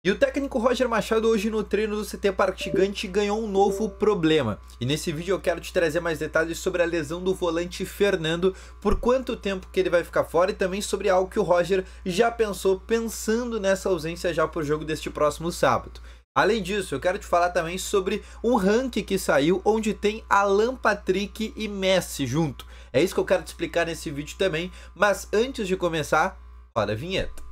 E o técnico Roger Machado hoje no treino do CT Parque Gigante ganhou um novo problema. E nesse vídeo eu quero te trazer mais detalhes sobre a lesão do volante Fernando, por quanto tempo que ele vai ficar fora e também sobre algo que o Roger já pensando nessa ausência já para o jogo deste próximo sábado. Além disso, eu quero te falar também sobre um ranking que saiu onde tem Alan Patrick e Messi junto. É isso que eu quero te explicar nesse vídeo também, mas antes de começar, roda a vinheta.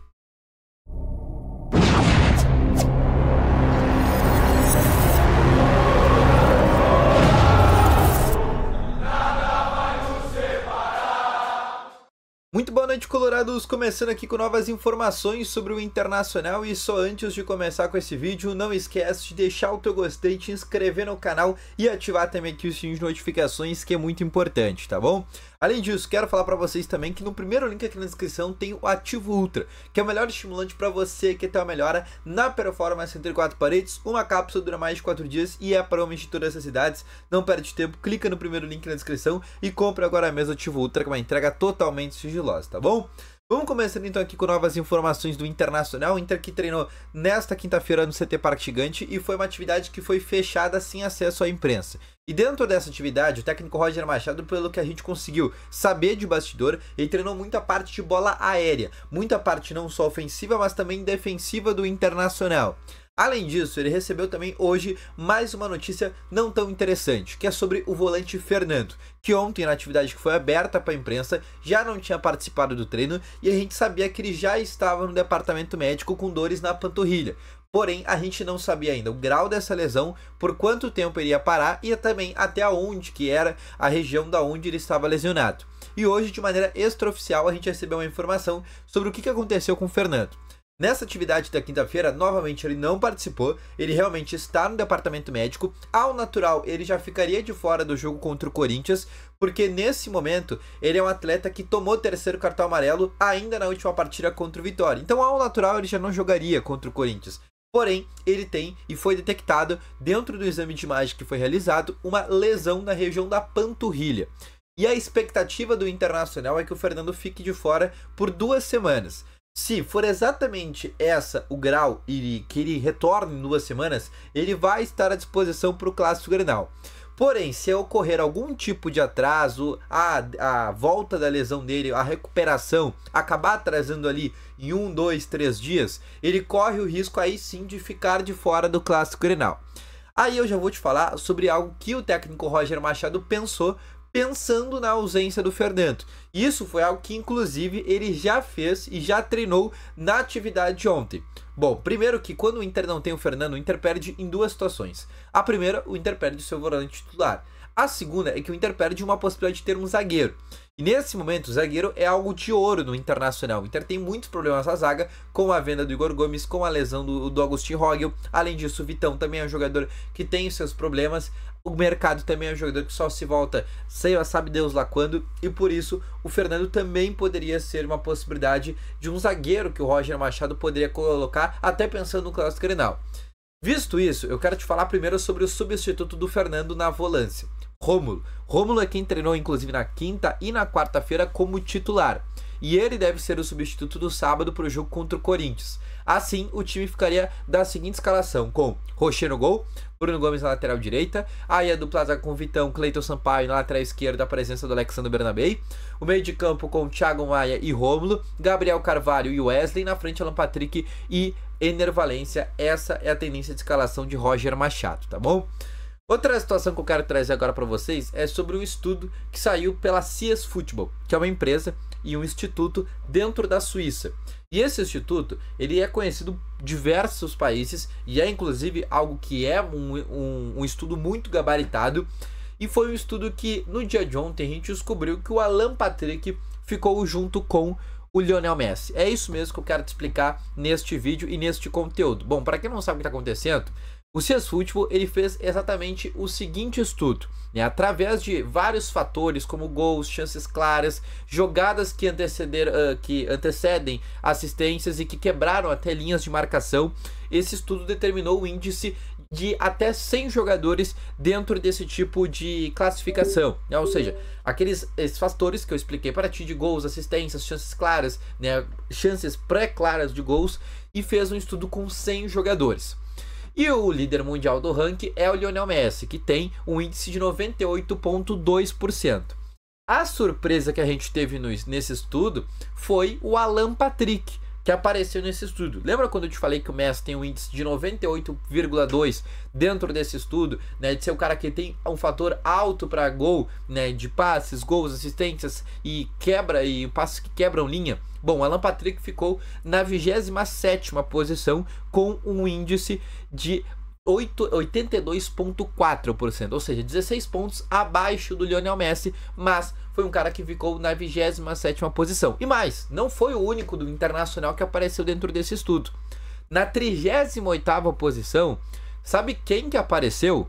Muito boa noite, colorados, começando aqui com novas informações sobre o Internacional. E só antes de começar com esse vídeo, não esquece de deixar o teu gostei, te inscrever no canal e ativar também aqui o sininho de notificações, que é muito importante, tá bom? Além disso, quero falar para vocês também que no primeiro link aqui na descrição tem o Ativo Ultra, que é o melhor estimulante para você que tem uma melhora na performance entre 4 paredes. Uma cápsula dura mais de 4 dias e é para homens de todas essas idades. Não perde tempo, clica no primeiro link na descrição e compra agora mesmo o Ativo Ultra, que é uma entrega totalmente sigilosa, tá bom? Vamos começando então aqui com novas informações do Internacional. O Inter que treinou nesta quinta-feira no CT Parque Gigante e foi uma atividade que foi fechada sem acesso à imprensa. E dentro dessa atividade, o técnico Roger Machado, pelo que a gente conseguiu saber de bastidor, ele treinou muita parte de bola aérea, muita parte não só ofensiva, mas também defensiva do Internacional. Além disso, ele recebeu também hoje mais uma notícia não tão interessante, que é sobre o volante Fernando, que ontem na atividade que foi aberta para a imprensa já não tinha participado do treino e a gente sabia que ele já estava no departamento médico com dores na panturrilha. Porém, a gente não sabia ainda o grau dessa lesão, por quanto tempo ele ia parar e também até onde que era a região da onde ele estava lesionado. E hoje, de maneira extraoficial, a gente recebeu uma informação sobre o que aconteceu com o Fernando. Nessa atividade da quinta-feira, novamente ele não participou, ele realmente está no departamento médico. Ao natural, ele já ficaria de fora do jogo contra o Corinthians, porque nesse momento ele é um atleta que tomou o terceiro cartão amarelo ainda na última partida contra o Vitória. Então, ao natural, ele já não jogaria contra o Corinthians. Porém, ele tem e foi detectado dentro do exame de imagem que foi realizado uma lesão na região da panturrilha. E a expectativa do Internacional é que o Fernando fique de fora por 2 semanas. Se for exatamente essa o grau e que ele retorne em 2 semanas, ele vai estar à disposição para o Clássico Grenal. Porém, se ocorrer algum tipo de atraso, a volta da lesão dele, a recuperação, acabar atrasando ali em 1, 2, 3 dias, ele corre o risco aí sim de ficar de fora do Clássico Grenal. Aí eu já vou te falar sobre algo que o técnico Roger Machado pensando na ausência do Fernando. Isso foi algo que inclusive ele já fez e já treinou na atividade de ontem. Bom, primeiro que quando o Inter não tem o Fernando, o Inter perde em 2 situações. A primeira, o Inter perde o seu volante titular. A segunda é que o Inter perde uma possibilidade de ter um zagueiro. E nesse momento, o zagueiro é algo de ouro no Internacional. O Inter tem muitos problemas na zaga, com a venda do Igor Gomes, com a lesão do Agustín Rogel. Além disso, o Vitão também é um jogador que tem os seus problemas. O Mercado também é um jogador que só se volta, sabe Deus lá quando. E por isso, o Fernando também poderia ser uma possibilidade de um zagueiro que o Roger Machado poderia colocar, até pensando no Clássico Grenal. Visto isso, eu quero te falar primeiro sobre o substituto do Fernando na volância. Rômulo. Rômulo é quem treinou inclusive na quinta e na quarta-feira como titular. E ele deve ser o substituto do sábado para o jogo contra o Corinthians. Assim, o time ficaria da seguinte escalação, com Rocher no gol, Bruno Gomes na lateral direita, aí a dupla zaga com Vitão, Cleiton Sampaio na lateral esquerda, a presença do Alexandre Bernabei, o meio de campo com Thiago Maia e Rômulo, Gabriel Carvalho e Wesley, na frente Alan Patrick e Ener Valencia. Essa é a tendência de escalação de Roger Machado, tá bom? Outra situação que eu quero trazer agora para vocês é sobre um estudo que saiu pela CS Football, que é uma empresa e um instituto dentro da Suíça. E esse instituto, ele é conhecido em diversos países e é inclusive algo que é um estudo muito gabaritado. E foi um estudo que no dia de ontem a gente descobriu que o Alan Patrick ficou junto com o Lionel Messi. É isso mesmo que eu quero te explicar neste vídeo e neste conteúdo. Bom, para quem não sabe o que está acontecendo, o CS Football ele fez exatamente o seguinte estudo, né? Através de vários fatores como gols, chances claras, jogadas que antecedem assistências e que quebraram até linhas de marcação. Esse estudo determinou o índice de até 100 jogadores dentro desse tipo de classificação, né? Ou seja, esses fatores que eu expliquei para ti de gols, assistências, chances claras, né? Chances pré-claras de gols, e fez um estudo com 100 jogadores. E o líder mundial do ranking é o Lionel Messi, que tem um índice de 98,2%. A surpresa que a gente teve nesse estudo foi o Alan Patrick, que apareceu nesse estudo. Lembra quando eu te falei que o Messi tem um índice de 98,2 dentro desse estudo, né, de ser o cara que tem um fator alto para gol, né, de passes, gols, assistências e passes que quebram linha? Bom, o Alan Patrick ficou na 27ª posição com um índice de 82,4%, ou seja, 16 pontos abaixo do Lionel Messi, mas foi um cara que ficou na 27ª posição. E mais, não foi o único do Internacional que apareceu dentro desse estudo. Na 38ª posição, sabe quem que apareceu?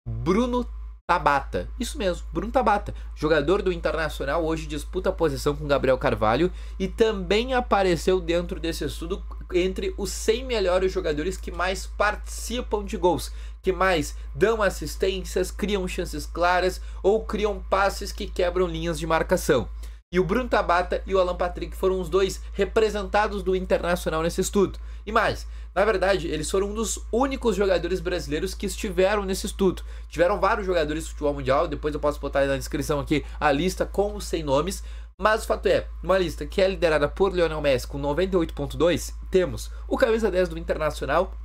Bruno Tabata. Isso mesmo, Bruno Tabata, jogador do Internacional, hoje disputa a posição com Gabriel Carvalho e também apareceu dentro desse estudo entre os 100 melhores jogadores que mais participam de gols, que mais dão assistências, criam chances claras ou criam passes que quebram linhas de marcação. E o Bruno Tabata e o Alan Patrick foram os dois representados do Internacional nesse estudo. E mais, na verdade, eles foram um dos únicos jogadores brasileiros que estiveram nesse estudo. Tiveram vários jogadores de futebol mundial, depois eu posso botar na descrição aqui a lista com os 100 nomes. Mas o fato é, uma lista que é liderada por Lionel Messi com 98,2, temos o camisa 10 do Internacional,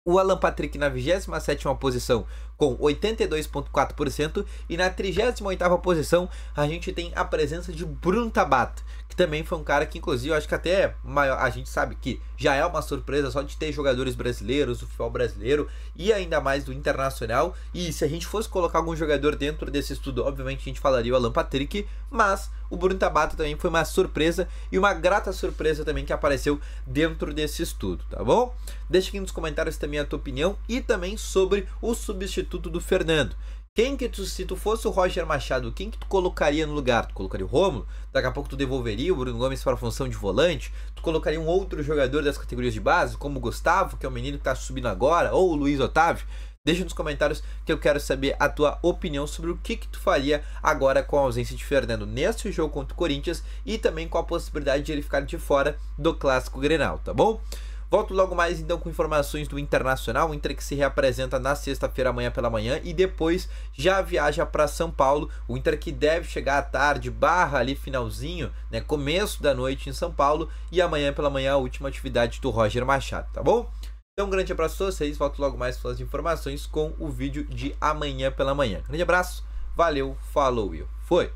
o Alan Patrick na 27ª posição com 82,4%, e na 38ª posição a gente tem a presença de Bruno Tabata, que também foi um cara que, inclusive, eu acho que até maior, a gente sabe que já é uma surpresa só de ter jogadores brasileiros do futebol brasileiro e ainda mais do Internacional. E se a gente fosse colocar algum jogador dentro desse estudo, obviamente a gente falaria o Alan Patrick, mas o Bruno Tabata também foi uma surpresa, e uma grata surpresa também que apareceu dentro desse estudo, tá bom? Deixa aqui nos comentários também a tua opinião e também sobre o substituto do Fernando. Se tu fosse o Roger Machado, quem que tu colocaria no lugar? Tu colocaria o Rômulo? Daqui a pouco tu devolveria o Bruno Gomes para a função de volante? Tu colocaria um outro jogador das categorias de base, como o Gustavo, que é o menino que tá subindo agora, ou o Luiz Otávio? Deixa nos comentários que eu quero saber a tua opinião sobre o que tu faria agora com a ausência de Fernando neste jogo contra o Corinthians e também com a possibilidade de ele ficar de fora do Clássico Grenal, tá bom? Volto logo mais então com informações do Internacional, o Inter que se reapresenta na sexta-feira amanhã pela manhã e depois já viaja para São Paulo. O Inter que deve chegar à tarde, ali finalzinho, né, começo da noite em São Paulo, e amanhã pela manhã a última atividade do Roger Machado, tá bom? Então um grande abraço a vocês, volto logo mais com as informações com o vídeo de amanhã pela manhã. Grande abraço, valeu, falou e foi!